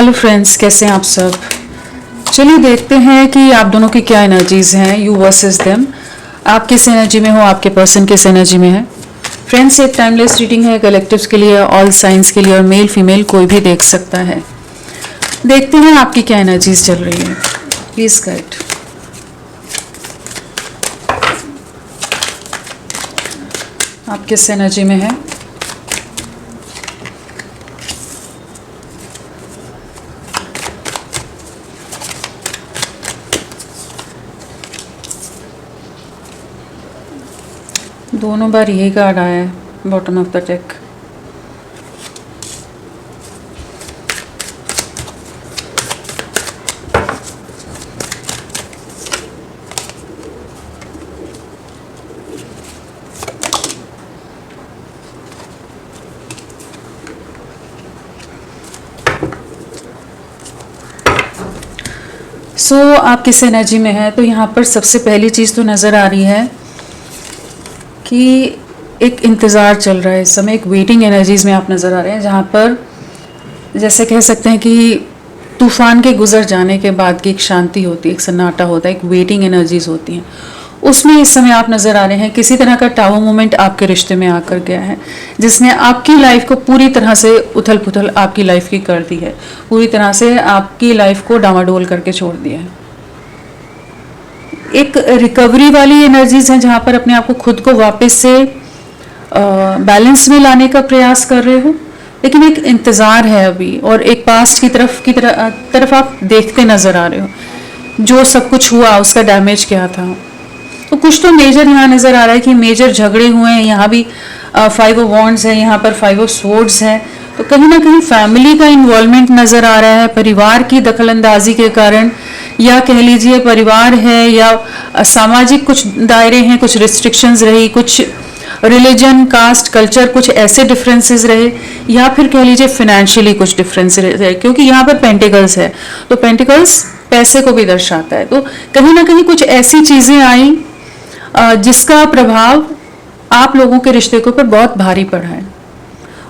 Hello friends, कैसे हैं आप सब। चलिए देखते हैं कि आप दोनों की क्या एनर्जीज हैं, यू वर्सेस देम। आप किस एनर्जी में हो, आपके पर्सन किस एनर्जी में है। फ्रेंड्स, एक टाइमलेस रीडिंग है, कलेक्टिव्स के लिए, ऑल साइंस के लिए, और मेल फीमेल कोई भी देख सकता है। देखते हैं आपकी क्या एनर्जीज चल रही है। Please guide. आप किस एनर्जी में है। दोनों बार यही कार्ड आया है, बॉटम ऑफ द डेक। आप किस एनर्जी में है, तो यहाँ पर सबसे पहली चीज़ तो नज़र आ रही है कि एक इंतज़ार चल रहा है इस समय, एक वेटिंग एनर्जीज में आप नज़र आ रहे हैं, जहाँ पर जैसे कह सकते हैं कि तूफान के गुजर जाने के बाद की एक शांति होती है, एक सन्नाटा होता है, एक वेटिंग एनर्जीज होती हैं। उसमें इस समय आप नज़र आ रहे हैं। किसी तरह का टावर मोमेंट आपके रिश्ते में आकर गया है, जिसने आपकी लाइफ को पूरी तरह से उथल पुथल आपकी लाइफ की कर दी है, पूरी तरह से आपकी लाइफ को डामाडोल करके छोड़ दिया है। एक रिकवरी वाली एनर्जीज हैं, जहाँ पर अपने आप को खुद को वापस से बैलेंस में लाने का प्रयास कर रहे हो, लेकिन एक इंतज़ार है अभी, और एक पास्ट की तरफ आप देखते नज़र आ रहे हो। जो सब कुछ हुआ उसका डैमेज क्या था, तो कुछ तो मेजर यहाँ नज़र आ रहा है कि मेजर झगड़े हुए हैं। यहाँ भी 5 ऑफ वॉन्ड्स है, यहाँ पर 5 ऑफ स्वॉर्ड्स है। तो कहीं ना कहीं फैमिली का इन्वॉल्वमेंट नज़र आ रहा है, परिवार की दखलंदाजी के कारण, या कह लीजिए परिवार है या सामाजिक कुछ दायरे हैं, कुछ रिस्ट्रिक्शंस रही, कुछ रिलीजन, कास्ट, कल्चर, कुछ ऐसे डिफरेंसेस रहे, या फिर कह लीजिए फिनेंशियली कुछ डिफरेंस रहे, क्योंकि यहाँ पर पेंटिकल्स है, तो पेंटिकल्स पैसे को भी दर्शाता है। तो कहीं ना कहीं कुछ ऐसी चीज़ें आई जिसका प्रभाव आप लोगों के रिश्ते के ऊपर बहुत भारी पड़ा है,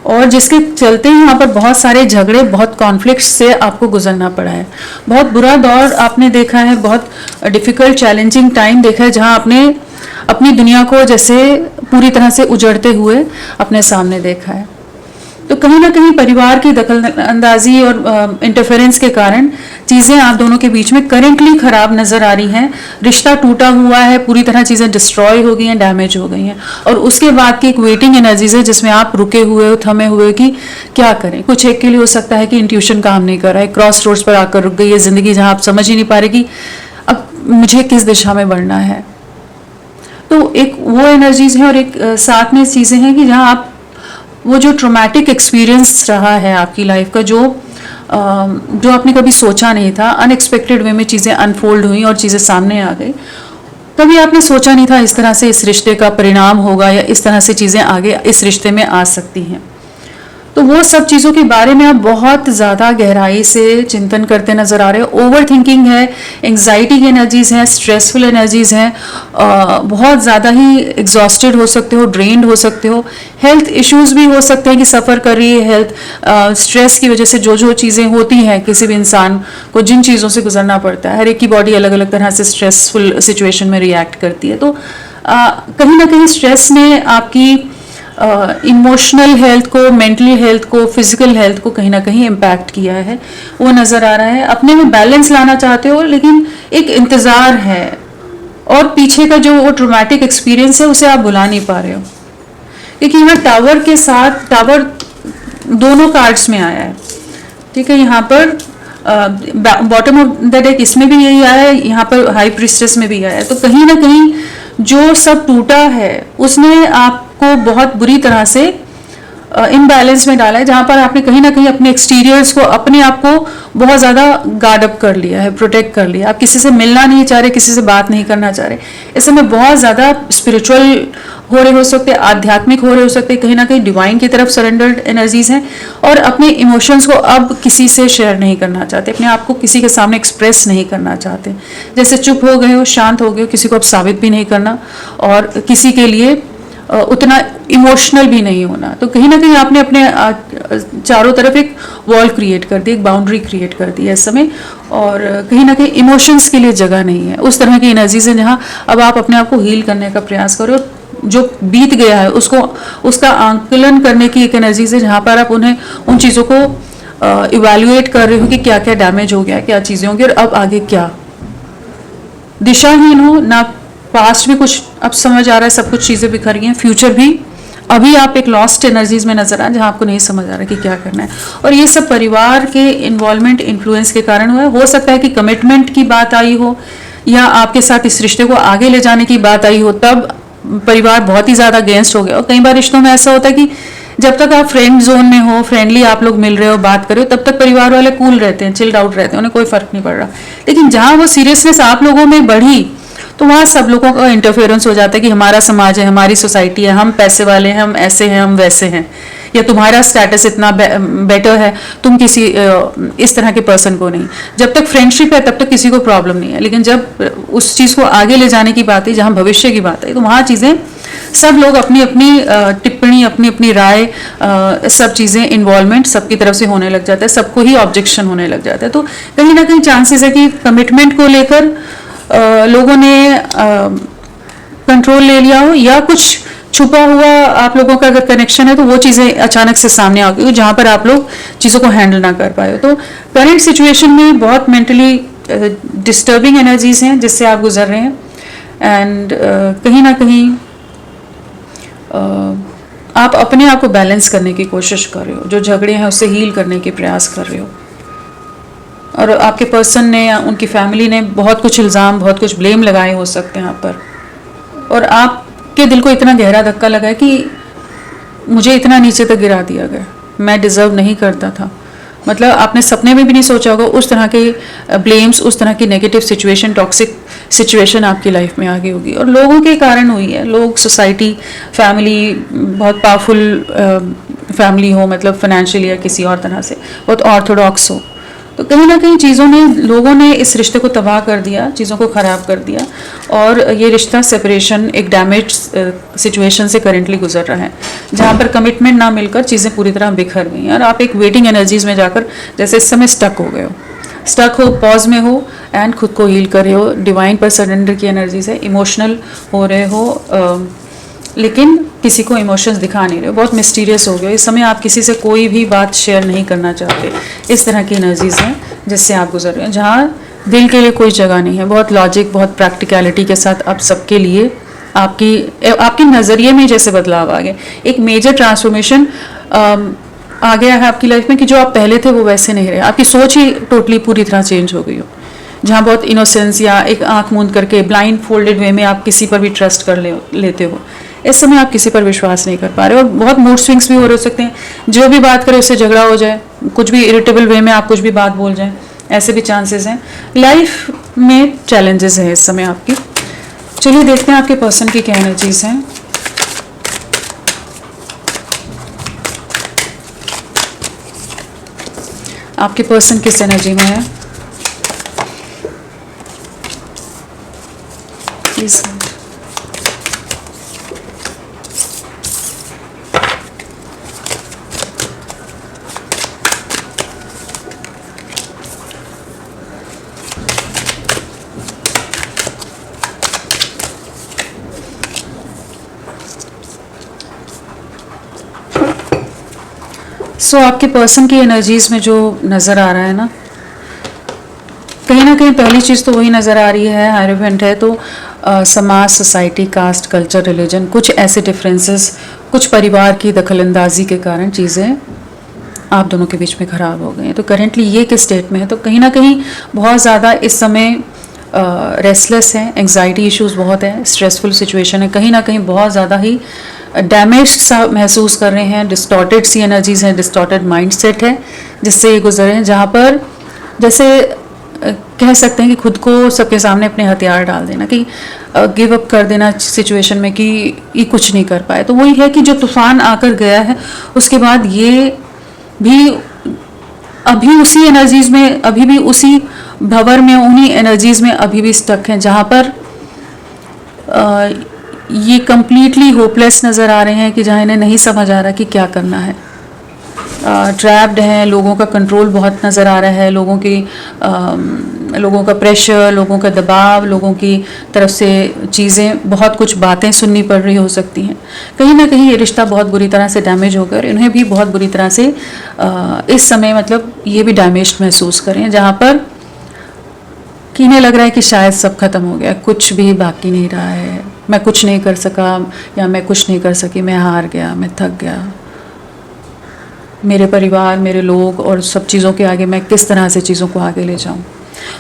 और जिसके चलते यहाँ पर बहुत सारे झगड़े, बहुत कॉन्फ्लिक्ट से आपको गुजरना पड़ा है। बहुत बुरा दौर आपने देखा है, बहुत डिफ़िकल्ट चैलेंजिंग टाइम देखा है, जहाँ आपने अपनी दुनिया को जैसे पूरी तरह से उजड़ते हुए अपने सामने देखा है। तो कहीं ना कहीं परिवार की दखल अंदाजी और इंटरफेरेंस के कारण चीज़ें आप दोनों के बीच में करेंटली ख़राब नज़र आ रही हैं। रिश्ता टूटा हुआ है, पूरी तरह चीज़ें डिस्ट्रॉय हो गई हैं, डैमेज हो गई हैं, और उसके बाद की एक वेटिंग एनर्जीज है, जिसमें आप रुके हुए हो, थमे हुए हो कि क्या करें। कुछ एक के लिए हो सकता है कि इंट्यूशन काम नहीं कर रहा है, क्रॉस रोड्स पर आकर रुक गई है ज़िंदगी, जहाँ आप समझ ही नहीं पा रहे कि अब मुझे किस दिशा में बढ़ना है। तो एक वो एनर्जीज हैं, और एक साथ में चीज़ें हैं कि जहाँ आप वो जो ट्रॉमेटिक एक्सपीरियंस रहा है आपकी लाइफ का, जो आपने कभी सोचा नहीं था, अनएक्सपेक्टेड वे में चीज़ें अनफोल्ड हुई और चीज़ें सामने आ गई। कभी आपने सोचा नहीं था इस तरह से इस रिश्ते का परिणाम होगा, या इस तरह से चीज़ें आगे इस रिश्ते में आ सकती हैं। तो वो सब चीज़ों के बारे में आप बहुत ज़्यादा गहराई से चिंतन करते नज़र आ रहे हो। ओवर थिंकिंग है, एंग्जाइटी की एनर्जीज़ हैं, स्ट्रेसफुल एनर्जीज़ हैं, बहुत ज़्यादा ही एग्जॉस्टेड हो सकते हो, ड्रेन्ड हो सकते हो। हेल्थ इश्यूज़ भी हो सकते हैं कि सफ़र कर रही है हेल्थ, स्ट्रेस की वजह से जो चीज़ें होती हैं, किसी भी इंसान को जिन चीज़ों से गुजरना पड़ता है, हर एक की बॉडी अलग अलग तरह से स्ट्रेसफुल सिचुएशन में रिएक्ट करती है। तो कहीं ना कहीं स्ट्रेस ने आपकी इमोशनल हेल्थ को, मेंटली हेल्थ को, फिजिकल हेल्थ को कहीं ना कहीं इम्पैक्ट किया है, वो नज़र आ रहा है। अपने में बैलेंस लाना चाहते हो, लेकिन एक इंतज़ार है, और पीछे का जो वो ट्रॉमेटिक एक्सपीरियंस है उसे आप भुला नहीं पा रहे हो, क्योंकि यहाँ टावर के साथ टावर दोनों कार्ड्स में आया है। ठीक है, यहाँ पर बॉटम ऑफ द डेक इसमें भी यही आया है, यहाँ पर हाई प्रीस्टेस में भी आया है। तो कहीं ना कहीं जो सब टूटा है उसने आपको बहुत बुरी तरह से इम्बैलेंस में डाला है, जहाँ पर आपने कहीं ना कहीं अपने एक्सटीरियर्स को, अपने आप को बहुत ज़्यादा गार्ड अप कर लिया है, प्रोटेक्ट कर लिया। आप किसी से मिलना नहीं चाह रहे, किसी से बात नहीं करना चाह रहे। इस समय बहुत ज़्यादा स्पिरिचुअल हो रहे हो सकते, आध्यात्मिक हो रहे हो सकते, कहीं ना कहीं डिवाइन की तरफ सरेंडर्ड एनर्जीज हैं, और अपने इमोशंस को अब किसी से शेयर नहीं करना चाहते, अपने आप को किसी के सामने एक्सप्रेस नहीं करना चाहते। जैसे चुप हो गए हो, शांत हो गए हो, किसी को अब साबित भी नहीं करना, और किसी के लिए उतना इमोशनल भी नहीं होना। तो कहीं ना कहीं आपने अपने चारों तरफ एक वॉल क्रिएट कर दी, एक बाउंड्री क्रिएट कर दी है इस समय, और कहीं ना कहीं इमोशंस के लिए जगह नहीं है। उस तरह की एनर्जीज है जहाँ अब आप अपने आप को हील करने का प्रयास करो। जो बीत गया है उसको, उसका आंकलन करने की एक एनर्जीज है जहाँ पर आप उन्हें, उन चीज़ों को इवैल्यूएट कर रहे हो कि क्या क्या डैमेज हो गया, क्या चीज़ें होंगी और अब आगे क्या। दिशाहीन हो ना, पास्ट भी कुछ अब समझ आ रहा है, सब कुछ चीज़ें बिखर गई हैं, फ्यूचर भी अभी आप एक लॉस्ट एनर्जीज में नजर आए जहाँ आपको नहीं समझ आ रहा कि क्या करना है। और ये सब परिवार के इन्वॉल्वमेंट, इन्फ्लुएंस के कारण हुआ है। हो सकता है कि कमिटमेंट की बात आई हो या आपके साथ इस रिश्ते को आगे ले जाने की बात आई हो, तब परिवार बहुत ही ज़्यादा अगेंस्ट हो गया। और कई बार रिश्तों में ऐसा होता है कि जब तक आप फ्रेंड जोन में हो, फ्रेंडली आप लोग मिल रहे हो, बात कर रहे हो, तब तक परिवार वाले कूल रहते हैं, चिल्ड आउट रहते हैं, उन्हें कोई फर्क नहीं पड़ रहा। लेकिन जहाँ वो सीरियसनेस आप लोगों में बढ़ी, तो वहाँ सब लोगों का इंटरफेरेंस हो जाता है कि हमारा समाज है, हमारी सोसाइटी है, हम पैसे वाले हैं, हम ऐसे हैं, हम वैसे हैं, या तुम्हारा स्टेटस इतना बेटर है, तुम किसी इस तरह के पर्सन को नहीं। जब तक फ्रेंडशिप है तब तक किसी को प्रॉब्लम नहीं है, लेकिन जब उस चीज़ को आगे ले जाने की बात है, जहाँ भविष्य की बात है, तो वहाँ चीज़ें सब लोग अपनी अपनी टिप्पणी, अपनी अपनी राय, सब चीज़ें इन्वॉल्वमेंट सबकी तरफ से होने लग जाता है, सबको ही ऑब्जेक्शन होने लग जाता है। तो कहीं ना कहीं चांसेस है कि कमिटमेंट को लेकर लोगों ने कंट्रोल ले लिया हो, या कुछ छुपा हुआ आप लोगों का अगर कनेक्शन है तो वो चीज़ें अचानक से सामने आ गई जहाँ पर आप लोग चीज़ों को हैंडल ना कर पाए। तो करंट सिचुएशन में बहुत मेंटली डिस्टर्बिंग एनर्जीज हैं जिससे आप गुजर रहे हैं, एंड कहीं ना कहीं आप अपने आप को बैलेंस करने की कोशिश कर रहे हो, जो झगड़े हैं उससे हील करने के प्रयास कर रहे हो। और आपके पर्सन ने या उनकी फैमिली ने बहुत कुछ इल्ज़ाम, बहुत कुछ ब्लेम लगाए हो सकते हैं आप पर, और आपके दिल को इतना गहरा धक्का लगा है कि मुझे इतना नीचे तक गिरा दिया गया, मैं डिज़र्व नहीं करता था। मतलब आपने सपने में भी नहीं सोचा होगा उस तरह के ब्लेम्स, उस तरह की नेगेटिव सिचुएशन, टॉक्सिक सिचुएशन आपकी लाइफ में आ गई होगी, और लोगों के कारण हुई है। लोग, सोसाइटी, फैमिली, बहुत पावरफुल फैमिली हो, मतलब फाइनेंशियली या किसी और तरह से बहुत ऑर्थोडॉक्स हो, तो कहीं ना कहीं चीज़ों ने, लोगों ने इस रिश्ते को तबाह कर दिया, चीज़ों को ख़राब कर दिया, और ये रिश्ता सेपरेशन, एक डैमेज सिचुएशन से करेंटली गुजर रहा है, जहाँ पर कमिटमेंट ना मिलकर चीज़ें पूरी तरह बिखर गई हैं, और आप एक वेटिंग एनर्जीज में जाकर जैसे इस समय स्टक हो गए हो, स्टक हो, पॉज में हो, एंड खुद को हील कर रहे हो। डिवाइन पर सरेंडर की एनर्जीज है, इमोशनल हो रहे हो, लेकिन किसी को इमोशंस दिखा नहीं रहे, बहुत मिस्टीरियस हो गए इस समय, आप किसी से कोई भी बात शेयर नहीं करना चाहते। इस तरह की एनर्जीज हैं जिससे आप गुजर रहे हैं, जहाँ दिल के लिए कोई जगह नहीं है। बहुत लॉजिक, बहुत प्रैक्टिकलिटी के साथ अब सबके लिए आपकी नज़रिए में जैसे बदलाव आ गए, एक मेजर ट्रांसफॉर्मेशन आ गया है आपकी लाइफ में, कि जो आप पहले थे वो वैसे नहीं रहे, आपकी सोच ही टोटली पूरी तरह चेंज हो गई हो। जहाँ बहुत इनोसेंस या एक आंख मूंद करके ब्लाइंड फोल्डेड वे में आप किसी पर भी ट्रस्ट कर लेते हो, इस समय आप किसी पर विश्वास नहीं कर पा रहे हो, और बहुत मूड स्विंग्स भी हो सकते हैं। जो भी बात करे उससे झगड़ा हो जाए, कुछ भी इरिटेबल वे में आप कुछ भी बात बोल जाएं, ऐसे भी चांसेस हैं। लाइफ में चैलेंजेस हैं इस समय आपकी। चलिए देखते हैं आपके पर्सन की क्या एनर्जीज हैं। आपके पर्सन किस एनर्जी में है प्लीज। आपके पर्सन की एनर्जीज में जो नज़र आ रहा है ना कहीं पहली चीज़ तो वही नज़र आ रही है, हायरोफेंट है, तो समाज, सोसाइटी, कास्ट, कल्चर, रिलीजन, कुछ ऐसे डिफरेंसेस, कुछ परिवार की दखलंदाजी के कारण चीज़ें आप दोनों के बीच में ख़राब हो गई हैं। तो करेंटली ये किस स्टेट में है, तो कहीं ना कहीं बहुत ज़्यादा इस समय रेस्टलेस है, एंग्जाइटी इश्यूज बहुत है, स्ट्रेसफुल सिचुएशन है, कहीं ना कहीं बहुत ज़्यादा ही डैमेज सा महसूस कर रहे हैं, डिस्टॉर्टेड सी एनर्जीज हैं, डिस्टॉर्टेड माइंडसेट है जिससे ये गुजरे हैं, जहाँ पर जैसे कह सकते हैं कि खुद को सबके सामने अपने हथियार डाल देना, कि गिव अप कर देना सिचुएशन में, कि ये कुछ नहीं कर पाए। तो वही है कि जो तूफान आकर गया है उसके बाद ये भी अभी उसी एनर्जीज में, अभी भी उसी भंवर में, उन्हीं एनर्जीज में अभी भी स्टक हैं, जहाँ पर ये कंप्लीटली होपलेस नज़र आ रहे हैं कि जहाँ इन्हें नहीं समझ आ रहा कि क्या करना है। ट्रैप्ड हैं, लोगों का कंट्रोल बहुत नज़र आ रहा है, लोगों का प्रेशर, लोगों का दबाव, लोगों की तरफ से चीज़ें, बहुत कुछ बातें सुननी पड़ रही हो सकती हैं। कहीं ना कहीं ये रिश्ता बहुत बुरी तरह से डैमेज होकर और इन्हें भी बहुत बुरी तरह से इस समय मतलब ये भी डैमेज महसूस करें, जहाँ पर कि इन्हें लग रहा है कि शायद सब खत्म हो गया, कुछ भी बाकी नहीं रहा है, मैं कुछ नहीं कर सका या मैं कुछ नहीं कर सकी, मैं हार गया, मैं थक गया, मेरे परिवार, मेरे लोग और सब चीज़ों के आगे मैं किस तरह से चीज़ों को आगे ले जाऊं।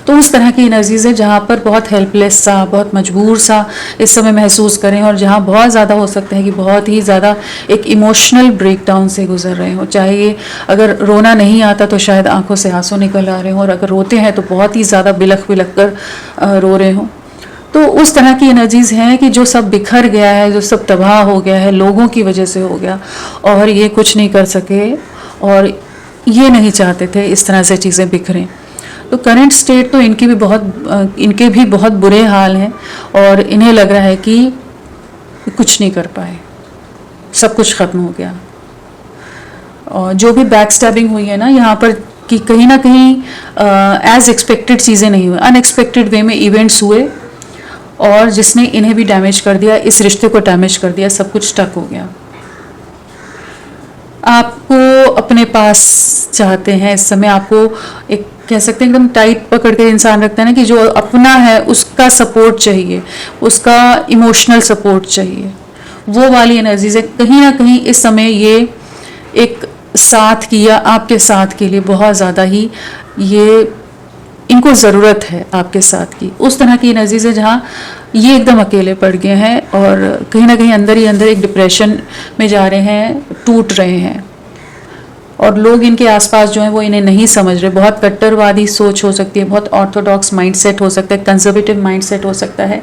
तो उस तरह की एनर्जीज है जहाँ पर बहुत हेल्पलेस सा, बहुत मजबूर सा इस समय महसूस करें, और जहाँ बहुत ज़्यादा हो सकता है कि बहुत ही ज़्यादा एक इमोशनल ब्रेकडाउन से गुजर रहे हो। चाहे ये अगर रोना नहीं आता तो शायद आंखों से आंसू निकल आ रहे हो, और अगर रोते हैं तो बहुत ही ज़्यादा बिलख बिलख कर रो रहे हो। तो उस तरह की एनर्जीज हैं कि जो सब बिखर गया है, जो सब तबाह हो गया है, लोगों की वजह से हो गया, और ये कुछ नहीं कर सके और ये नहीं चाहते थे इस तरह से चीज़ें बिखरें। तो करंट स्टेट तो इनके भी बहुत बुरे हाल हैं, और इन्हें लग रहा है कि कुछ नहीं कर पाए, सब कुछ ख़त्म हो गया। और जो भी बैक स्टैबिंग हुई है ना यहाँ पर, कि कहीं ना कहीं एज एक्सपेक्टेड चीज़ें नहीं हुई, अनएक्सपेक्टेड वे में इवेंट्स हुए, और जिसने इन्हें भी डैमेज कर दिया, इस रिश्ते को डैमेज कर दिया, सब कुछ स्टक हो गया। आपको अपने पास चाहते हैं इस समय, आपको एक कह सकते हैं एकदम टाइट पकड़ के इंसान रखता है ना, कि जो अपना है उसका सपोर्ट चाहिए, उसका इमोशनल सपोर्ट चाहिए, वो वाली एनर्जीज है। कहीं ना कहीं इस समय ये एक साथ की या आपके साथ के लिए बहुत ज़्यादा ही ये इनको ज़रूरत है आपके साथ की, उस तरह की एनर्जीज है जहाँ ये एकदम अकेले पड़ गए हैं, और कहीं ना कहीं अंदर ही अंदर एक डिप्रेशन में जा रहे हैं, टूट रहे हैं। और लोग इनके आसपास जो हैं वो इन्हें नहीं समझ रहे। बहुत कट्टरवादी सोच हो सकती है, बहुत ऑर्थोडॉक्स माइंडसेट हो सकता है, कंजर्वेटिव माइंडसेट हो सकता है,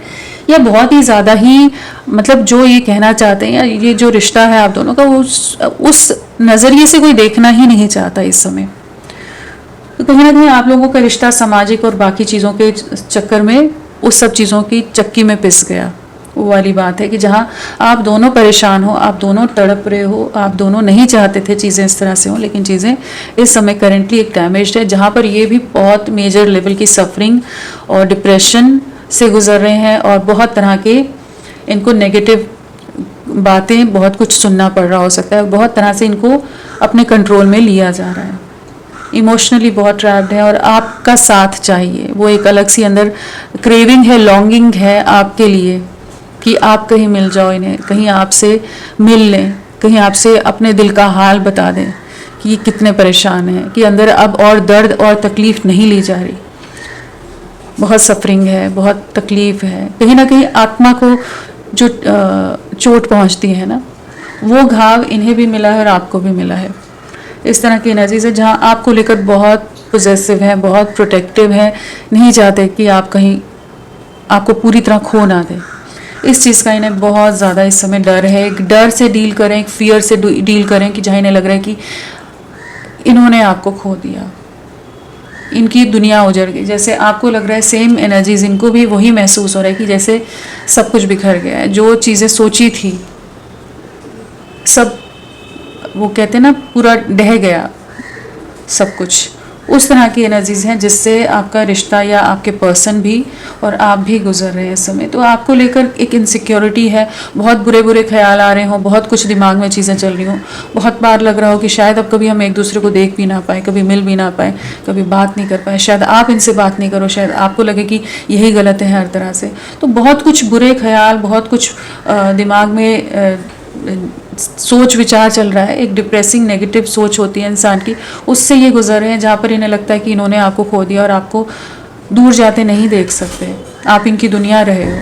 या बहुत ही ज़्यादा ही मतलब जो ये कहना चाहते हैं, या ये जो रिश्ता है आप दोनों का, उस नज़रिए से कोई देखना ही नहीं चाहता इस समय। तो कहीं ना कहीं आप लोगों का रिश्ता सामाजिक और बाकी चीज़ों के चक्कर में उस सब चीज़ों की चक्की में पिस गया। वो वाली बात है कि जहाँ आप दोनों परेशान हो, आप दोनों तड़प रहे हो, आप दोनों नहीं चाहते थे चीज़ें इस तरह से हो, लेकिन चीज़ें इस समय करेंटली एक डैमेज्ड है, जहाँ पर ये भी बहुत मेजर लेवल की सफरिंग और डिप्रेशन से गुजर रहे हैं, और बहुत तरह के इनको नेगेटिव बातें, बहुत कुछ सुनना पड़ रहा हो सकता है, बहुत तरह से इनको अपने कंट्रोल में लिया जा रहा है, इमोशनली बहुत ट्रैप्ड है, और आपका साथ चाहिए। वो एक अलग सी अंदर क्रेविंग है, लॉन्गिंग है आपके लिए, कि आप कहीं मिल जाओ इन्हें, कहीं आपसे मिल लें, कहीं आपसे अपने दिल का हाल बता दें कि ये कितने परेशान हैं, कि अंदर अब और दर्द और तकलीफ़ नहीं ली जा रही, बहुत सफरिंग है, बहुत तकलीफ़ है, कहीं ना कहीं आत्मा को जो चोट पहुंचती है ना, वो घाव इन्हें भी मिला है और आपको भी मिला है। इस तरह की एनर्जीज है जहाँ आपको लेकर बहुत पोजेसिव है, बहुत प्रोटेक्टिव है, नहीं चाहते कि आप कहीं आपको पूरी तरह खो ना दें। इस चीज़ का इन्हें बहुत ज़्यादा इस समय डर है, एक डर से डील करें, एक फियर से डील करें, कि जहाँ इन्हें लग रहा है कि इन्होंने आपको खो दिया, इनकी दुनिया उजड़ गई। जैसे आपको लग रहा है सेम एनर्जीज इनको भी वही महसूस हो रहा है कि जैसे सब कुछ बिखर गया है, जो चीज़ें सोची थी सब, वो कहते हैं ना, पूरा ढह गया सब कुछ। उस तरह की एनर्जीज हैं जिससे आपका रिश्ता या आपके पर्सन भी और आप भी गुजर रहे हैं इस समय। तो आपको लेकर एक इनसिक्योरिटी है, बहुत बुरे बुरे ख्याल आ रहे हों, बहुत कुछ दिमाग में चीज़ें चल रही हों, बहुत बार लग रहा हो कि शायद अब कभी हम एक दूसरे को देख भी ना पाए, कभी मिल भी ना पाए, कभी बात नहीं कर पाए, शायद आप इनसे बात नहीं करो, शायद आपको लगे कि यही गलत है हर तरह से। तो बहुत कुछ बुरे ख्याल, बहुत कुछ दिमाग में सोच विचार चल रहा है, एक डिप्रेसिंग नेगेटिव सोच होती है इंसान की, उससे ये गुजर रहे हैं, जहाँ पर इन्हें लगता है कि इन्होंने आपको खो दिया और आपको दूर जाते नहीं देख सकते, आप इनकी दुनिया रहे हो।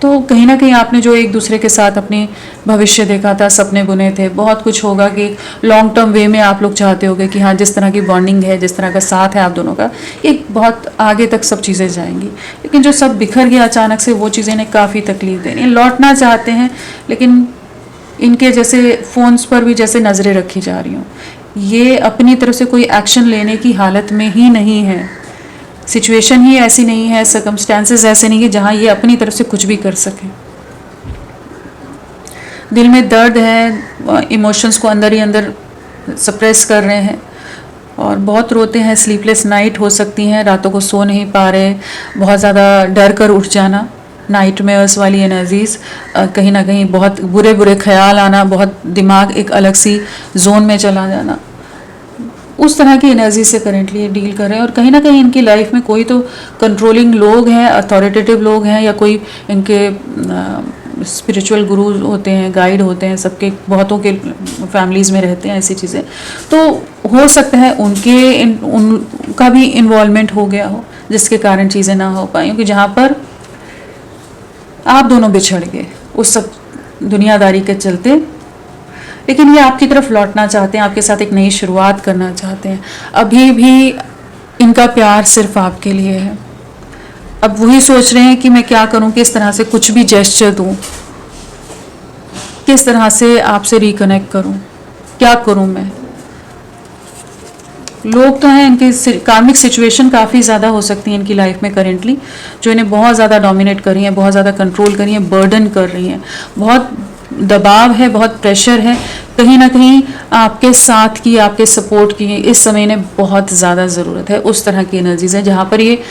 तो कहीं ना कहीं आपने जो एक दूसरे के साथ अपनी भविष्य देखा था, सपने बुने थे, बहुत कुछ होगा कि लॉन्ग टर्म वे में आप लोग चाहते होगे कि हाँ, जिस तरह की बॉन्डिंग है, जिस तरह का साथ है आप दोनों का, एक बहुत आगे तक सब चीज़ें जाएंगी। लेकिन जो सब बिखर गया अचानक से, वो चीज़ें इन्हें काफ़ी तकलीफ दे रही हैं। लौटना चाहते हैं, लेकिन इनके जैसे फ़ोन्स पर भी जैसे नज़रें रखी जा रही हों, ये अपनी तरफ से कोई एक्शन लेने की हालत में ही नहीं है, सिचुएशन ही ऐसी नहीं है, सर्कमस्टेंसेस ऐसे नहीं है जहाँ ये अपनी तरफ से कुछ भी कर सकें। दिल में दर्द है, इमोशंस को अंदर ही अंदर सप्रेस कर रहे हैं और बहुत रोते हैं। स्लीपलेस नाइट हो सकती हैं, रातों को सो नहीं पा रहे, बहुत ज़्यादा डर कर उठ जाना, नाइटमेयर्स वाली एनर्जीज, कहीं ना कहीं बहुत बुरे बुरे ख्याल आना, बहुत दिमाग एक अलग सी जोन में चला जाना, उस तरह की एनर्जी से करेंटली डील कर रहे हैं। और कहीं ना कहीं इनकी लाइफ में कोई तो कंट्रोलिंग लोग हैं, अथॉरिटेटिव लोग हैं, या कोई इनके स्पिरिचुअल गुरु होते हैं, गाइड होते हैं, सबके बहुतों के फैमिलीज़ में रहते हैं ऐसी चीज़ें। तो हो सकता है उनका भी इन्वॉल्वमेंट हो गया हो जिसके कारण चीज़ें ना हो पाई, क्योंकि जहाँ पर आप दोनों बिछड़ गए उस सब दुनियादारी के चलते, लेकिन ये आपकी तरफ लौटना चाहते हैं, आपके साथ एक नई शुरुआत करना चाहते हैं। अभी भी इनका प्यार सिर्फ आपके लिए है। अब वही सोच रहे हैं कि मैं क्या करूं, किस तरह से कुछ भी जेस्चर दूं, किस तरह से आपसे रिकनेक्ट करूं, क्या करूं मैं। लोग तो हैं, इनकी कार्मिक सिचुएशन काफ़ी ज़्यादा हो सकती है इनकी लाइफ में करेंटली, जो इन्हें बहुत ज़्यादा डोमिनेट कर रही हैं, बहुत ज़्यादा कंट्रोल कर रही हैं, बर्डन कर रही हैं, बहुत दबाव है, बहुत प्रेशर है। कहीं ना कहीं आपके साथ की, आपके सपोर्ट की इस समय इन्हें बहुत ज़्यादा ज़रूरत है। उस तरह की एनर्जीज है जहाँ पर ये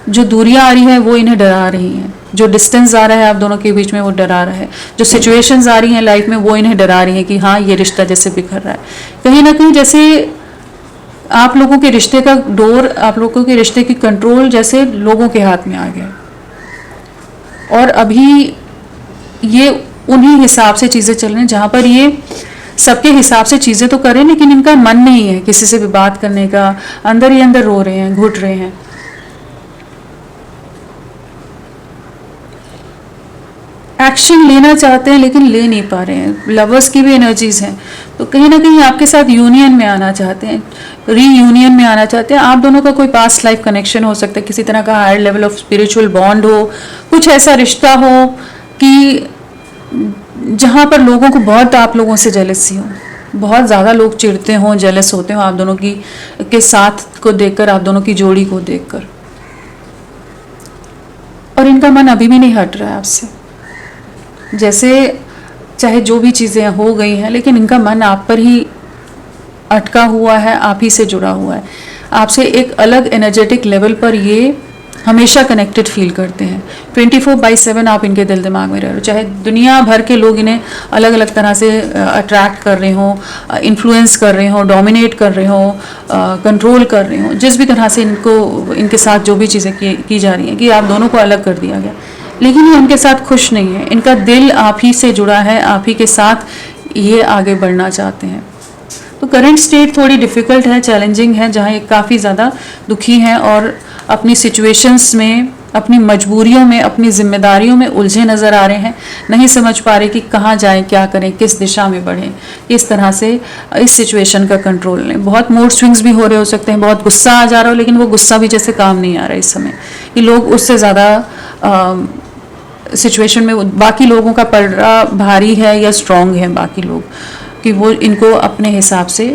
जो दूरियां आ रही है वो इन्हें डरा रही हैं, जो डिस्टेंस आ रहा है आप दोनों के बीच में वो डरा रहा है, जो सिचुएशंस आ रही हैं लाइफ में वो इन्हें डरा रही हैं कि हाँ ये रिश्ता जैसे बिखर रहा है। कहीं ना कहीं जैसे आप लोगों के रिश्ते का डोर, आप लोगों के रिश्ते की कंट्रोल जैसे लोगों के हाथ में आ गया, और अभी ये उन्हीं हिसाब से चीज़ें चल रही हैं, जहाँ पर ये सबके हिसाब से चीज़ें तो करें लेकिन इनका मन नहीं है किसी से भी बात करने का, अंदर ही अंदर रो रहे हैं, घुट रहे हैं। एक्शन लेना चाहते हैं लेकिन ले नहीं पा रहे हैं। लवर्स की भी एनर्जीज हैं, तो कहीं ना कहीं आपके साथ यूनियन में आना चाहते हैं, रीयूनियन में आना चाहते हैं। आप दोनों का कोई पास्ट लाइफ कनेक्शन हो सकता है, किसी तरह का higher level of spiritual bond हो, कुछ ऐसा रिश्ता हो कि जहाँ पर लोगों को बहुत आप लोगों से जेलसी हो, बहुत ज़्यादा लोग चिढ़ते हों, जेलस होते हों आप दोनों की के साथ को देखकर, आप दोनों की जोड़ी को देखकर, और इनका मन अभी भी नहीं हट रहा है आपसे। जैसे चाहे जो भी चीज़ें हो गई हैं लेकिन इनका मन आप पर ही अटका हुआ है, आप ही से जुड़ा हुआ है। आपसे एक अलग एनर्जेटिक लेवल पर ये हमेशा कनेक्टेड फील करते हैं। 24/7 आप इनके दिल दिमाग में रह रहे हो, चाहे दुनिया भर के लोग इन्हें अलग अलग तरह से अट्रैक्ट कर रहे हों, इन्फ्लुएंस कर रहे हों, डोमिनेट कर रहे हों, कंट्रोल कर रहे हों, जिस भी तरह से इनको इनके साथ जो भी चीज़ें की जा रही हैं कि आप दोनों को अलग कर दिया गया, लेकिन ये उनके साथ खुश नहीं है। इनका दिल आप ही से जुड़ा है, आप ही के साथ ये आगे बढ़ना चाहते हैं। तो करंट स्टेट थोड़ी डिफ़िकल्ट है, चैलेंजिंग है, जहाँ ये काफ़ी ज़्यादा दुखी हैं और अपनी सिचुएशंस में, अपनी मजबूरियों में, अपनी जिम्मेदारियों में उलझे नज़र आ रहे हैं, नहीं समझ पा रहे कि कहाँ जाएं, क्या करें, किस दिशा में बढ़ें, इस तरह से इस सिचुएशन का कंट्रोल लें। बहुत मूड स्विंग्स भी हो रहे हो सकते हैं, बहुत गुस्सा आ जा रहा हो, लेकिन वो गुस्सा भी जैसे काम नहीं आ रहा है इस समय, कि लोग उससे ज़्यादा सिचुएशन में बाकी लोगों का पलड़ा भारी है या स्ट्रॉन्ग है बाकी लोग, कि वो इनको अपने हिसाब से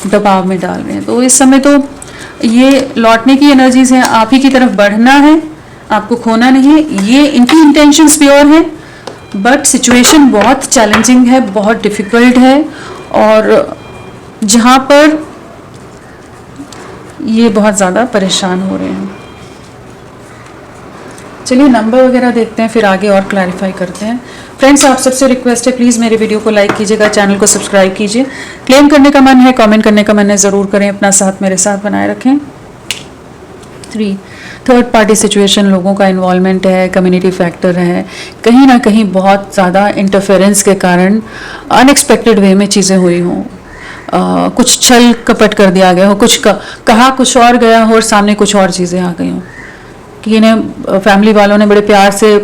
दबाव में डाल रहे हैं। तो इस समय तो ये लौटने की एनर्जीज हैं, आप ही की तरफ बढ़ना है, आपको खोना नहीं है। ये इनकी इंटेंशंस प्योर है, बट सिचुएशन बहुत चैलेंजिंग है, बहुत डिफ़िकल्ट है, और जहाँ पर ये बहुत ज़्यादा परेशान हो रहे हैं। चलिए नंबर वगैरह देखते हैं, फिर आगे और क्लैरिफाई करते हैं। फ्रेंड्स, आप सबसे रिक्वेस्ट है, प्लीज़ मेरे वीडियो को लाइक कीजिएगा, चैनल को सब्सक्राइब कीजिए। क्लेम करने का मन है, कमेंट करने का मन है, ज़रूर करें, अपना साथ मेरे साथ बनाए रखें। 3, थर्ड पार्टी सिचुएशन, लोगों का इन्वॉल्वमेंट है, कम्युनिटी फैक्टर है, कहीं ना कहीं बहुत ज़्यादा इंटरफेरेंस के कारण अनएक्सपेक्टेड वे में चीज़ें हुई हों, कुछ छल कपट कर दिया गया हो, कुछ कहा कुछ और गया हो और सामने कुछ और चीज़ें आ गई हों, कि इन्हें फैमिली वालों ने बड़े प्यार से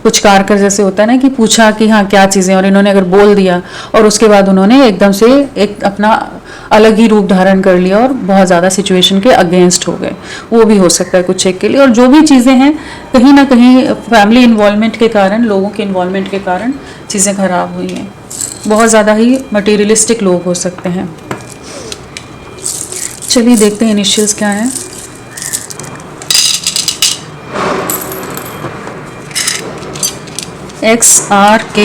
कुछ कारकर, जैसे होता है ना, कि पूछा कि हाँ क्या चीज़ें, और इन्होंने अगर बोल दिया और उसके बाद उन्होंने एकदम से एक अपना अलग ही रूप धारण कर लिया और बहुत ज़्यादा सिचुएशन के अगेंस्ट हो गए। वो भी हो सकता है कुछ एक के लिए। और जो भी चीज़ें हैं कहीं ना कहीं फैमिली इन्वॉल्वमेंट के कारण, लोगों के इन्वॉल्वमेंट के कारण चीज़ें खराब हुई हैं। बहुत ज़्यादा ही मटीरियलिस्टिक लोग हो सकते हैं। चलिए देखते हैं इनिशियल्स क्या हैं। XRK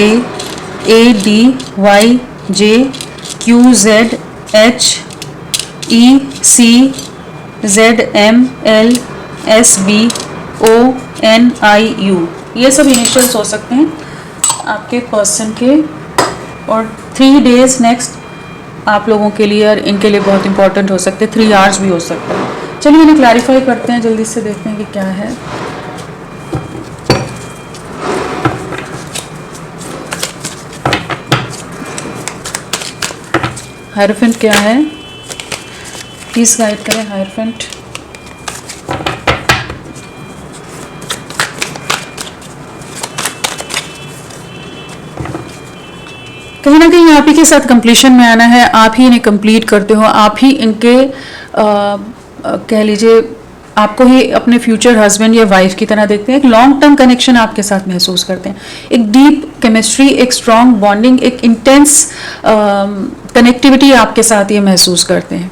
ADYJQZHECZMLSBONIU, ये सब इनिशियल्स हो सकते हैं आपके पर्सन के। और 3 डेज नेक्स्ट आप लोगों के लिए और इनके लिए बहुत इंपॉर्टेंट हो सकते हैं, 3 आवर्स भी हो सकता है। चलिए इन्हें क्लैरिफाई करते हैं, जल्दी से देखते हैं कि क्या है। हायरोफेंट क्या है, प्लीज गाइड करें हायरोफेंट। कहीं ना कहीं आप ही के साथ कंप्लीशन में आना है, आप ही इन्हें कंप्लीट करते हो, आप ही इनके कह लीजिए आपको ही अपने फ्यूचर हस्बैंड या वाइफ की तरह देखते हैं। एक लॉन्ग टर्म कनेक्शन आपके साथ महसूस करते हैं, एक डीप केमिस्ट्री, एक स्ट्रॉन्ग बॉन्डिंग, एक इंटेंस कनेक्टिविटी आपके साथ ये महसूस करते हैं।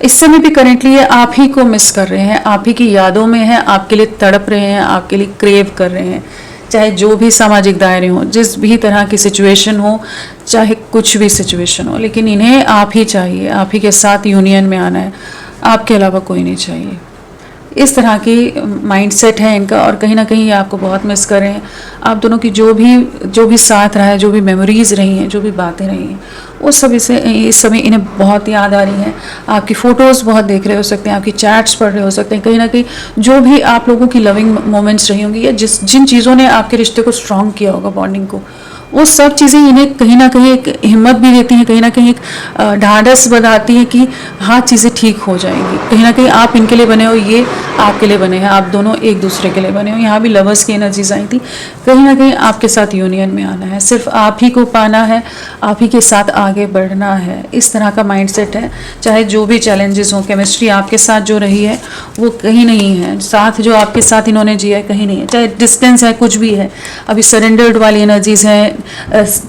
इस समय भी करेंटली ये आप ही को मिस कर रहे हैं, आप ही की यादों में हैं, आपके लिए तड़प रहे हैं, आपके लिए क्रेव कर रहे हैं, चाहे जो भी सामाजिक दायरे हों, जिस भी तरह की सिचुएशन हो, चाहे कुछ भी सिचुएशन हो, लेकिन इन्हें आप ही चाहिए, आप ही के साथ यूनियन में आना है, आपके अलावा कोई नहीं चाहिए। इस तरह की माइंडसेट है इनका, और कहीं ना कहीं ये आपको बहुत मिस कर रहे हैं। आप दोनों की जो भी साथ रहा है, जो भी मेमोरीज रही हैं, जो भी बातें रही हैं, वो सब इस समय इन्हें बहुत याद आ रही हैं। आपकी फ़ोटोज़ बहुत देख रहे हो सकते हैं, आपकी चैट्स पढ़ रहे हो सकते हैं, कहीं ना कहीं जो भी आप लोगों की लविंग मोमेंट्स रही होंगी, या जिन चीज़ों ने आपके रिश्ते को स्ट्रॉन्ग किया होगा, बॉन्डिंग को, वो सब चीज़ें इन्हें कहीं ना कहीं एक हिम्मत भी देती हैं, कहीं ना कहीं एक ढाढ़स बताती हैं कि हाँ चीज़ें ठीक हो जाएंगी। कहीं ना कहीं आप इनके लिए बने हो, ये आपके लिए बने हैं, आप दोनों एक दूसरे के लिए बने हो। यहाँ भी लवर्स की एनर्जीज आई थी, कहीं ना कहीं आपके साथ यूनियन में आना है, सिर्फ आप ही को पाना है, आप ही के साथ आगे बढ़ना है, इस तरह का माइंडसेट है। चाहे जो भी चैलेंजेस हों, केमिस्ट्री आपके साथ जो रही है वो कहीं नहीं है, साथ जो आपके साथ इन्होंने जिया है कहीं नहीं है, चाहे डिस्टेंस है, कुछ भी है। अभी सरेंडर्ड वाली एनर्जीज हैं,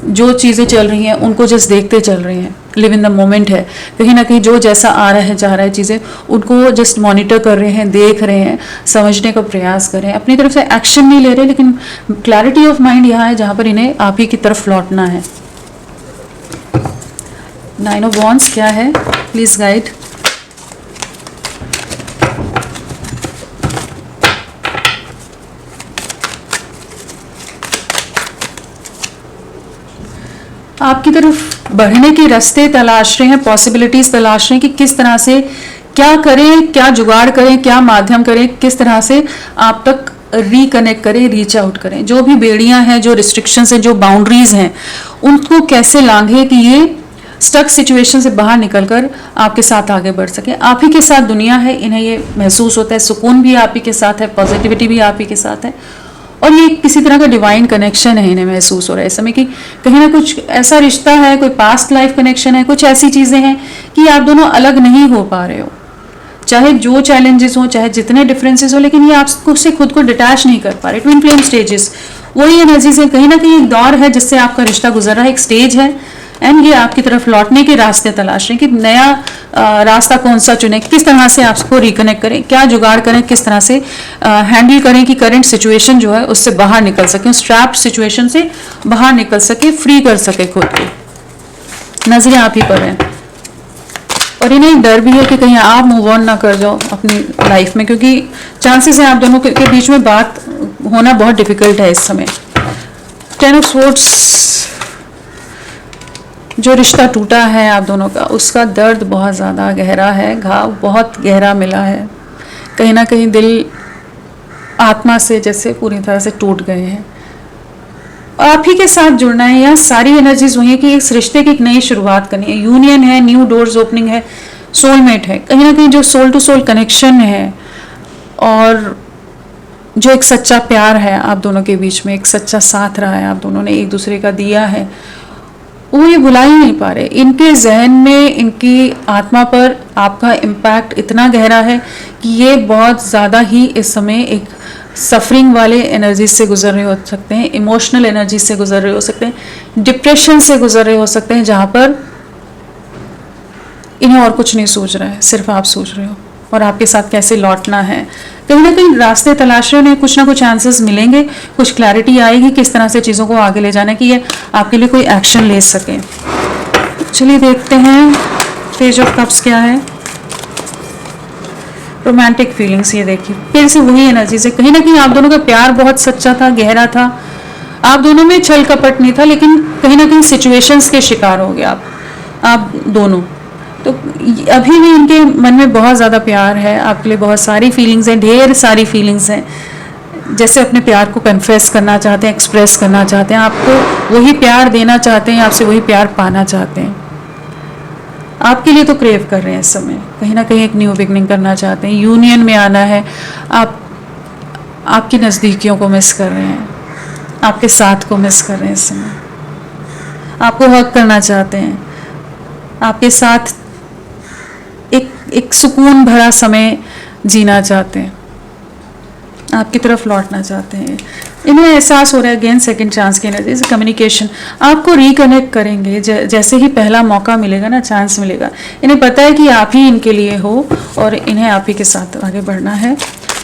जो चीज़ें चल रही हैं उनको जस्ट देखते चल रहे हैं, लिव इन द मोमेंट है। कहीं ना कहीं जो जैसा आ रहा है जा रहा है चीज़ें, उनको जस्ट मॉनिटर कर रहे हैं, देख रहे हैं, समझने का प्रयास कर रहे हैं, अपनी तरफ से एक्शन नहीं ले रहे, लेकिन क्लैरिटी ऑफ माइंड यहाँ है जहाँ पर इन्हें आप ही की तरफ लौटना है। 9 ऑफ वॉन्ड्स क्या है, प्लीज गाइड। आपकी तरफ बढ़ने के रास्ते तलाश रहे हैं, पॉसिबिलिटीज तलाश रहे हैं कि किस तरह से क्या करें, क्या जुगाड़ करें, क्या माध्यम करें, किस तरह से आप तक रिकनेक्ट करें, रीच आउट करें। जो भी बेड़ियां हैं, जो रिस्ट्रिक्शंस हैं, जो बाउंड्रीज हैं, उनको कैसे लांघे कि ये स्टक सिचुएशन से बाहर निकलकर आपके साथ आगे बढ़ सके। आप ही के साथ दुनिया है, इन्हें ये महसूस होता है, सुकून भी आप ही के साथ है, पॉजिटिविटी भी आप ही के साथ है, और ये किसी तरह का डिवाइन कनेक्शन है इन्हें महसूस हो रहा है इस समय कि कहीं ना कुछ ऐसा रिश्ता है, कोई पास्ट लाइफ कनेक्शन है, कुछ ऐसी चीज़ें हैं कि आप दोनों अलग नहीं हो पा रहे हो, चाहे जो चैलेंजेस हो, चाहे जितने डिफरेंसेस हो, लेकिन ये आपको से खुद को डिटैच नहीं कर पा रहे। ट्विन फ्लेम स्टेजेस वही एनर्जीज है, कहीं ना कहीं एक दौर है जिससे आपका रिश्ता गुजर रहा है, एक स्टेज है, एंड ये आपकी तरफ लौटने के रास्ते तलाश रहे हैं कि नया रास्ता कौन सा चुने, किस तरह से आपको रिकनेक्ट करें, क्या जुगाड़ करें, किस तरह से हैंडल करें कि करंट सिचुएशन जो है उससे बाहर निकल सके, स्ट्रैप्ड सिचुएशन से बाहर निकल सके, फ्री कर सके खुद को। नजरें आप ही पर हैं, और इन्हें डर भी है कि कहीं आप मूव ऑन ना कर जाओ अपनी लाइफ में, क्योंकि चांसेस हैं आप दोनों के बीच में बात होना बहुत डिफिकल्ट है इस समय। 10 ऑफ स्वॉर्ड्स, जो रिश्ता टूटा है आप दोनों का, उसका दर्द बहुत ज़्यादा गहरा है, घाव बहुत गहरा मिला है, कहीं ना कहीं दिल आत्मा से जैसे पूरी तरह से टूट गए हैं। आप ही के साथ जुड़ना है, या सारी एनर्जीज वही है कि इस रिश्ते की एक नई शुरुआत करनी है, यूनियन है, न्यू डोर्स ओपनिंग है, सोलमेट है, कहीं ना कहीं जो सोल टू सोल कनेक्शन है, और जो एक सच्चा प्यार है आप दोनों के बीच में, एक सच्चा साथ रहा है आप दोनों ने एक दूसरे का दिया है, वो ये भुला ही नहीं पा रहे। इनके जहन में, इनकी आत्मा पर आपका इम्पैक्ट इतना गहरा है कि ये बहुत ज़्यादा ही इस समय एक सफरिंग वाले एनर्जी से गुजर रहे हो सकते हैं, इमोशनल एनर्जी से गुजर रहे हो सकते हैं, डिप्रेशन से गुजर रहे हो सकते हैं, जहाँ पर इन्हें और कुछ नहीं सूझ रहा है, सिर्फ आप सूझ रहे हो। और आपके साथ कैसे लौटना है। कहीं ना कहीं रास्ते तलाश रहे हैं, कुछ ना कुछ आंसर्स मिलेंगे, कुछ क्लैरिटी आएगी किस तरह से चीज़ों को आगे ले जाना है कि ये आपके लिए कोई एक्शन ले सके। चलिए देखते हैं पेज ऑफ कप्स क्या है। रोमांटिक फीलिंग्स, ये देखिए फिर से वही एनर्जी से कहीं ना कहीं आप दोनों का प्यार बहुत सच्चा था, गहरा था, आप दोनों में छल कपट नहीं था, लेकिन कहीं ना कहीं सिचुएशंस के शिकार हो गए आप दोनों। तो अभी भी इनके मन में बहुत ज़्यादा प्यार है आपके लिए, बहुत सारी फीलिंग्स हैं, ढेर सारी फीलिंग्स हैं, जैसे अपने प्यार को कन्फेस करना चाहते हैं, एक्सप्रेस करना चाहते हैं, आपको वही प्यार देना चाहते हैं, आपसे वही प्यार पाना चाहते हैं। आपके लिए तो क्रेव कर रहे हैं इस समय, कहीं ना कहीं एक न्यू बिगनिंग करना चाहते हैं, यूनियन में आना है। आप आपकी नज़दीकियों को मिस कर रहे हैं, आपके साथ को मिस कर रहे हैं इस समय, आपको हक करना चाहते हैं, आपके साथ एक सुकून भरा समय जीना चाहते हैं, आपकी तरफ लौटना चाहते हैं। इन्हें एहसास हो रहा है अगेन सेकंड चांस की एनर्जी से, कम्युनिकेशन आपको रिकनेक्ट करेंगे जैसे ही पहला मौका मिलेगा ना, चांस मिलेगा। इन्हें पता है कि आप ही इनके लिए हो और इन्हें आप ही के साथ आगे बढ़ना है।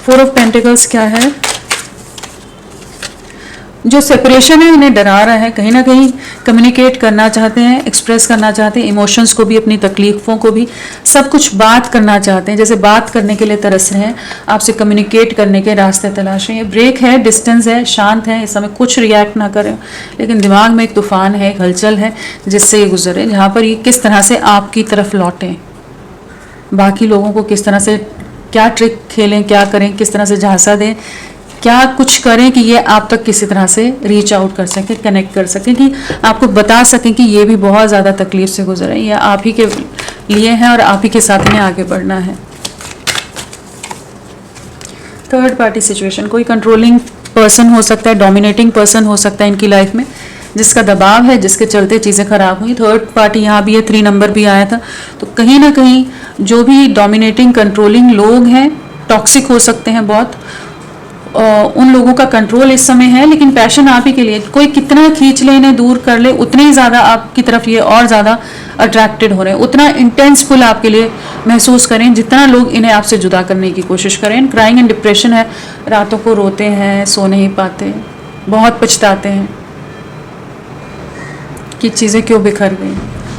4 ऑफ पेंटिकल्स क्या है? जो सेपरेशन है इन्हें डरा रहा है, कहीं ना कहीं कम्युनिकेट करना चाहते हैं, एक्सप्रेस करना चाहते हैं, इमोशंस को भी, अपनी तकलीफों को भी, सब कुछ बात करना चाहते हैं, जैसे बात करने के लिए तरस रहे हैं, आपसे कम्युनिकेट करने के रास्ते तलाश रहे हैं। ब्रेक है, डिस्टेंस है, शांत है, इस समय कुछ रिएक्ट ना करें, लेकिन दिमाग में एक तूफान है, एक हलचल है जिससे ये गुजरे, जहाँ पर ये किस तरह से आपकी तरफ लौटें, बाकी लोगों को किस तरह से, क्या ट्रिक खेलें, क्या करें, किस तरह से झांसा दें, क्या कुछ करें कि ये आप तक किसी तरह से रीच आउट कर सकें, कनेक्ट कर सकें, कि आपको बता सकें कि ये भी बहुत ज़्यादा तकलीफ से गुजर है, ये आप ही के लिए है और आप ही के साथ में आगे बढ़ना है। थर्ड पार्टी सिचुएशन, कोई कंट्रोलिंग पर्सन हो सकता है, डोमिनेटिंग पर्सन हो सकता है इनकी लाइफ में, जिसका दबाव है, जिसके चलते चीज़ें खराब हुई। थर्ड पार्टी यहाँ भी है, 3 नंबर भी आया था, तो कहीं ना कहीं जो भी डोमिनेटिंग कंट्रोलिंग लोग हैं, टॉक्सिक हो सकते हैं बहुत, उन लोगों का कंट्रोल इस समय है, लेकिन पैशन आप ही के लिए, कोई कितना खींच ले, इन्हें दूर कर ले, उतने ही ज़्यादा आपकी तरफ ये और ज़्यादा अट्रैक्टेड हो रहे हैं, उतना इंटेंस पुल आपके लिए महसूस करें जितना लोग इन्हें आपसे जुदा करने की कोशिश करें। क्राइंग एंड डिप्रेशन है, रातों को रोते हैं, सो नहीं पाते, बहुत पछताते हैं कि चीज़ें क्यों बिखर गई,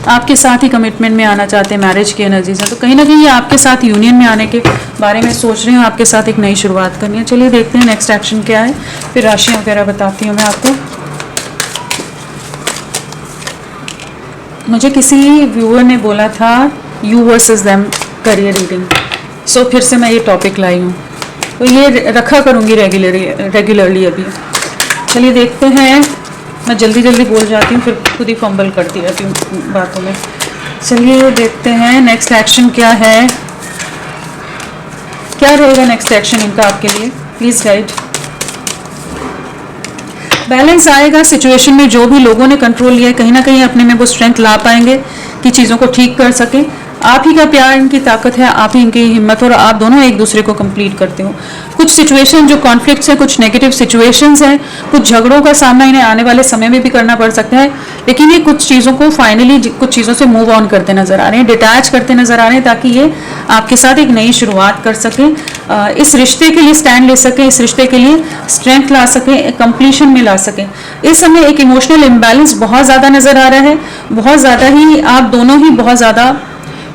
आपके साथ ही कमिटमेंट में आना चाहते हैं, मैरिज की एनर्जीज है, तो कहीं ना कहीं ये आपके साथ यूनियन में आने के बारे में सोच रहे हो, आपके साथ एक नई शुरुआत करनी है। चलिए देखते हैं नेक्स्ट एक्शन क्या है, फिर राशियां वगैरह बताती हूँ मैं आपको। मुझे किसी व्यूअर ने बोला था you versus them career reading, so फिर से मैं ये टॉपिक लाई हूँ, तो ये रखा करूँगी रेगुलरली अभी। चलिए देखते हैं, मैं जल्दी बोल जाती हूँ, फिर खुद ही फंबल करती रहती हूँ बातों में। चलिए देखते हैं नेक्स्ट एक्शन क्या है, क्या रहेगा नेक्स्ट एक्शन इनका आपके लिए, प्लीज़ गाइड। बैलेंस आएगा सिचुएशन में, जो भी लोगों ने कंट्रोल लिया है कहीं ना कहीं अपने में वो स्ट्रेंथ ला पाएंगे कि चीज़ों को ठीक कर सकें। आप ही का प्यार इनकी ताकत है, आप ही इनकी हिम्मत, और आप दोनों एक दूसरे को कंप्लीट करते हो। कुछ सिचुएशन जो कॉन्फ्लिक्ट्स हैं, कुछ नेगेटिव सिचुएशंस हैं, कुछ झगड़ों का सामना इन्हें आने वाले समय में भी करना पड़ सकता है, लेकिन ये कुछ चीज़ों को फाइनली, कुछ चीज़ों से मूव ऑन करते नजर आ रहे हैं, डिटैच करते नजर आ रहे हैं, ताकि ये आपके साथ एक नई शुरुआत कर सकें, इस रिश्ते के लिए स्टैंड ले सकें, इस रिश्ते के लिए स्ट्रेंथ ला सकें, कंप्लीशन में ला सकें। इस समय एक इमोशनल इम्बैलेंस बहुत ज़्यादा नजर आ रहा है, बहुत ज़्यादा ही, आप दोनों ही बहुत ज़्यादा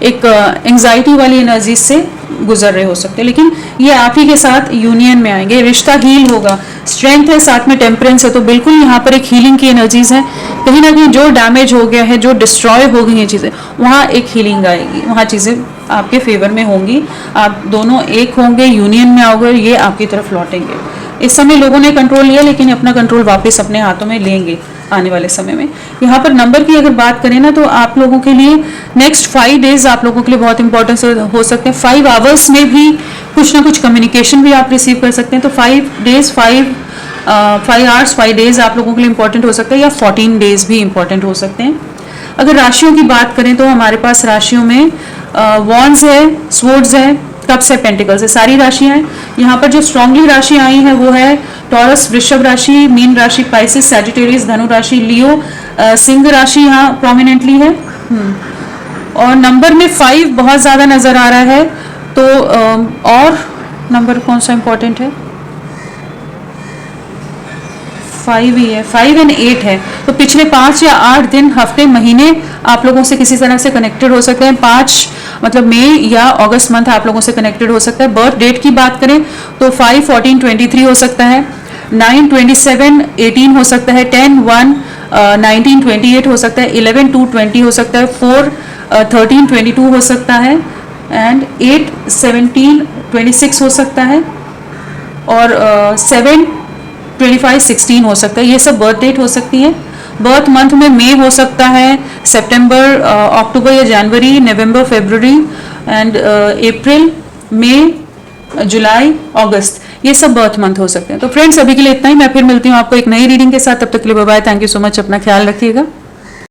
एक एंग्जाइटी वाली एनर्जी से गुजर रहे हो सकते हैं, लेकिन ये आप ही के साथ यूनियन में आएंगे, रिश्ता हील होगा, स्ट्रेंथ है, साथ में टेम्परेंस है, तो बिल्कुल यहाँ पर एक हीलिंग की एनर्जीज है। कहीं ना कहीं जो डैमेज हो गया है, जो डिस्ट्रॉय हो गई हैं चीज़ें, वहाँ एक हीलिंग आएगी, वहाँ चीज़ें आपके फेवर में होंगी, आप दोनों एक होंगे, यूनियन में आओगे, ये आपकी तरफ लौटेंगे। इस समय लोगों ने कंट्रोल लिया, लेकिन अपना कंट्रोल वापस अपने हाथों में लेंगे आने वाले समय में। यहाँ पर नंबर की अगर बात करें ना, तो आप लोगों के लिए नेक्स्ट 5 डेज आप लोगों के लिए बहुत इंपॉर्टेंट हो सकते हैं। 5 आवर्स में भी कुछ ना कुछ कम्युनिकेशन भी आप रिसीव कर सकते हैं, तो 5 डेज 5 आवर्स 5 डेज आप लोगों के लिए इंपॉर्टेंट हो सकता है, या 14 डेज भी इंपॉर्टेंट हो सकते हैं। अगर राशियों की बात करें तो हमारे पास राशियों में वॉन्ड्स है, स्वॉर्ड्स है, कप्स है, पेंटिकल्स है, सारी राशियां हैं। यहाँ पर जो स्ट्रांगली राशि आई है वो है टॉरस, वृषभ राशि, मीन राशि, पाइसिस, सैजिटेरियस, धनु राशि, लियो, सिंह राशि यहाँ प्रोमिनेंटली है। और नंबर में 5 बहुत ज़्यादा नज़र आ रहा है, तो और नंबर कौन सा इंपॉर्टेंट है? 5 ही है, 5 एंड 8 है। तो पिछले 5 या 8 दिन, हफ्ते, महीने आप लोगों से किसी तरह से कनेक्टेड हो सकते हैं। 5 मतलब मई या अगस्त मंथ आप लोगों से कनेक्टेड हो सकता है। बर्थ डेट की बात करें तो 5 14 23 हो सकता है, 9 27 18 हो सकता है, 10 1 19 28 हो सकता है, 11 2 20 हो सकता है, 4 13 22 हो सकता है, एंड 8 17 26 हो सकता है, और 7 25 16 हो सकता है। ये सब बर्थ डेट हो सकती है। बर्थ मंथ में मई हो सकता है, सितंबर, अक्टूबर या जनवरी, नवंबर, फरवरी, एंड अप्रैल, मई, जुलाई, अगस्त, ये सब बर्थ मंथ हो सकते हैं। तो फ्रेंड्स, अभी के लिए इतना ही। मैं फिर मिलती हूँ आपको एक नई रीडिंग के साथ। तब तक के लिए bye bye. Thank you so much. अपना ख्याल रखिएगा।